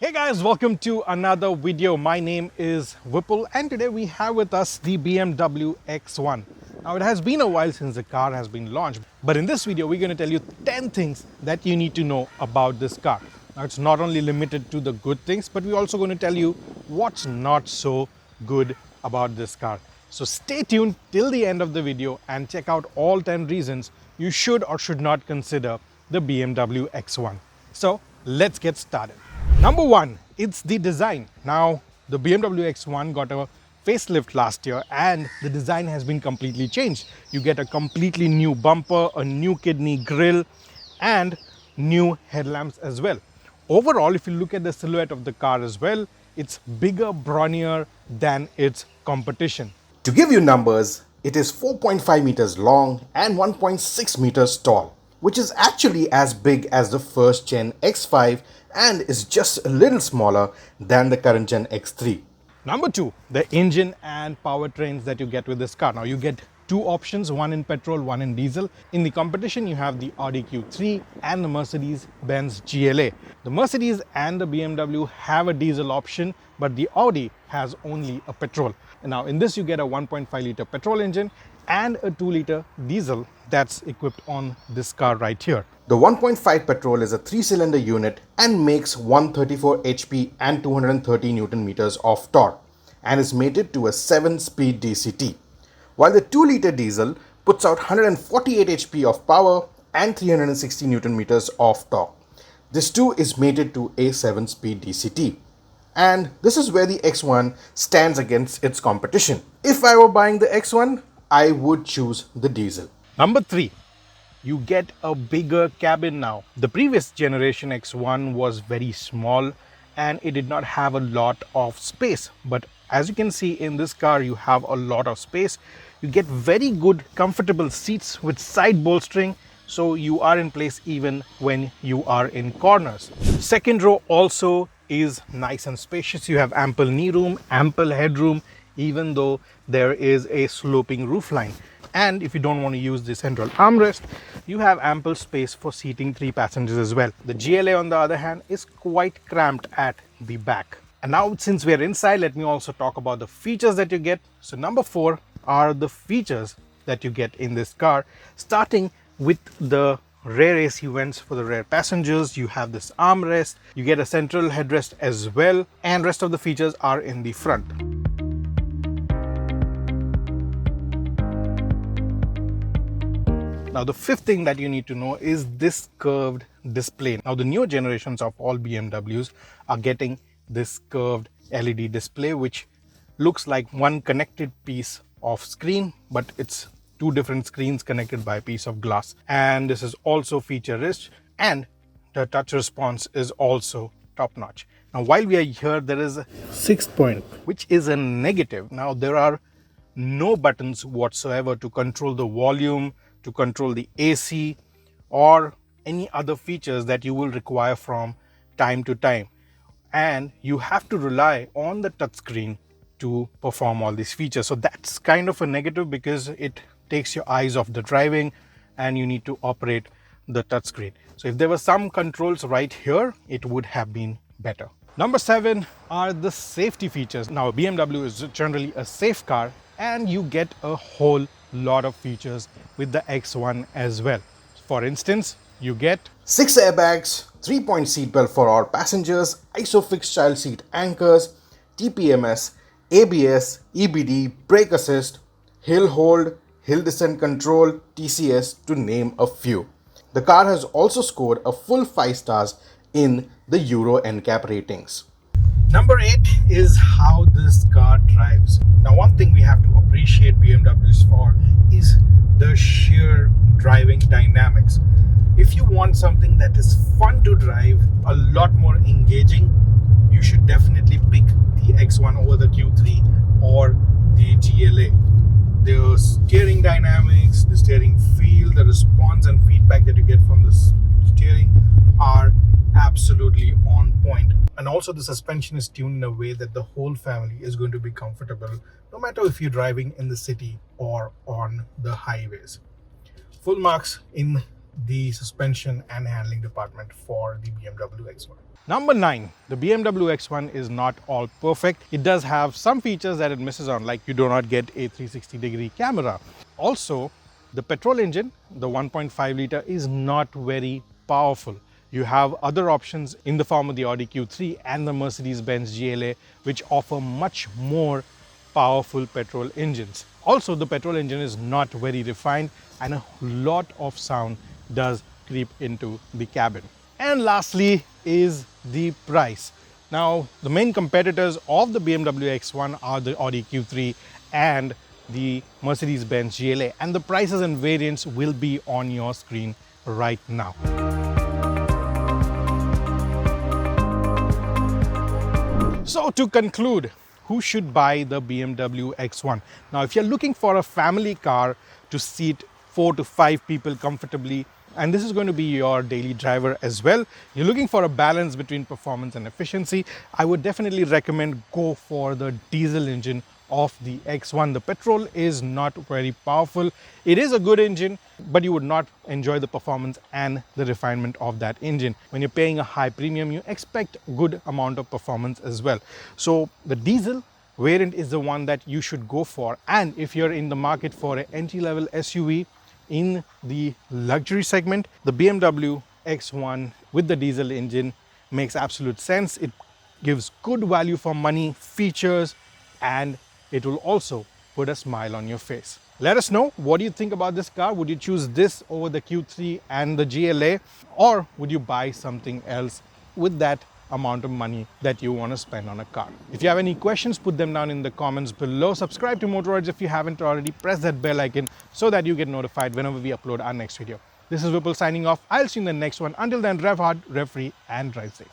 Hey guys, welcome to another video. My name is Vipul and today we have with us the BMW X1. Now it has been a while since the car has been launched, but in this video we're going to tell you 10 things that you need to know about this car. Now it's not only limited to the good things, but we're also going to tell you what's not so good about this car. So stay tuned till the end of the video and check out all 10 reasons you should or should not consider the BMW X1. So let's get started. Number one, it's the design. Now, the BMW X1 got a facelift last year and the design has been completely changed. You get a completely new bumper, a new kidney grille and new headlamps as well. Overall, if you look at the silhouette of the car as well, it's bigger, brawnier than its competition. To give you numbers, it is 4.5 meters long and 1.6 meters tall, which is actually as big as the first gen X5 and is just a little smaller than the current gen X3. Number two, the engine and powertrains that you get with this car. Now you get two options, one in petrol, one in diesel. In the competition, you have the Audi Q3 and the Mercedes-Benz GLA. The Mercedes and the BMW have a diesel option, but the Audi has only a petrol. Now in this, you get a 1.5 liter petrol engine and a 2 liter diesel that's equipped on this car right here. The 1.5 petrol is a 3-cylinder unit and makes 134 HP and 230 Newton meters of torque and is mated to a 7-speed DCT, while the 2 liter diesel puts out 148 HP of power and 360 Newton meters of torque. This too is mated to a 7-speed DCT. And this is where the X1 stands against its competition. If I were buying the X1, I would choose the diesel. Number three, you get a bigger cabin now. The previous generation X1 was very small and it did not have a lot of space. But as you can see in this car, you have a lot of space. You get very good comfortable seats with side bolstering, so you are in place even when you are in corners. Second row also is nice and spacious. You have ample knee room, ample headroom, even though there is a sloping roofline. And if you don't want to use the central armrest, you have ample space for seating 3 passengers as well. The GLA, on the other hand, is quite cramped at the back. And now, since we're inside, let me also talk about the features that you get. So number 4 are the features that you get in this car, starting with the rear AC vents for the rear passengers. You have this armrest, you get a central headrest as well, and rest of the features are in the front. Now the fifth thing that you need to know is this curved display. Now the newer generations of all BMWs are getting this curved LED display, which looks like one connected piece of screen, but it's two different screens connected by a piece of glass. And this is also feature rich and the touch response is also top notch. Now while we are here, there is a sixth point, which is a negative. Now there are no buttons whatsoever to control the volume, to control the AC or any other features that you will require from time to time. And you have to rely on the touchscreen to perform all these features. So that's kind of a negative because it takes your eyes off the driving and you need to operate the touchscreen. So if there were some controls right here, it would have been better. Number 7 are the safety features. Now BMW is generally a safe car and you get a whole lot of features with the X1 as well. For instance, you get 6 airbags, 3-point seatbelt for all passengers, ISOFIX child seat anchors, TPMS, ABS, EBD, brake assist, hill hold, hill descent control, TCS, to name a few. The car has also scored a full 5 stars in the Euro NCAP ratings. Number 8 is how this car drives. Now one thing we have to appreciate BMWs for is the sheer driving dynamics. If you want something that is fun to drive, a lot more engaging, you should definitely pick the X1 over the Q3 or the GLA. The steering dynamics, the steering feel, the response and feedback that you get from the steering are absolutely on point. And also the suspension is tuned in a way that the whole family is going to be comfortable, no matter if you're driving in the city or on the highways. Full marks in the suspension and handling department for the BMW X1. Number 9, the BMW X1 is not all perfect. It does have some features that it misses on, like you do not get a 360-degree camera. Also, the petrol engine, the 1.5 liter, is not very powerful. You have other options in the form of the Audi Q3 and the Mercedes-Benz GLA, which offer much more powerful petrol engines. Also, the petrol engine is not very refined and a lot of sound does creep into the cabin. And lastly is the price. Now, the main competitors of the BMW X1 are the Audi Q3 and the Mercedes-Benz GLA, and the prices and variants will be on your screen right now. So to conclude, who should buy the BMW X1? Now, if you're looking for a family car to seat 4 to 5 people comfortably, and this is going to be your daily driver as well, you're looking for a balance between performance and efficiency, I would definitely recommend go for the diesel engine of the X1. The petrol is not very powerful. It is a good engine, but you would not enjoy the performance and the refinement of that engine. When you're paying a high premium, you expect a good amount of performance as well. So the diesel variant is the one that you should go for. And if you're in the market for an entry-level SUV in the luxury segment, the BMW X1 with the diesel engine makes absolute sense. It gives good value for money, features, and it will also put a smile on your face. Let us know, what do you think about this car? Would you choose this over the Q3 and the GLA, or would you buy something else with that amount of money that you want to spend on a car? If you have any questions, put them down in the comments below. Subscribe to Motoroids if you haven't already. Press that bell icon so that you get notified whenever we upload our next video. This is Vipul signing off. I'll see you in the next one. Until then, rev hard, rev free, and drive safe.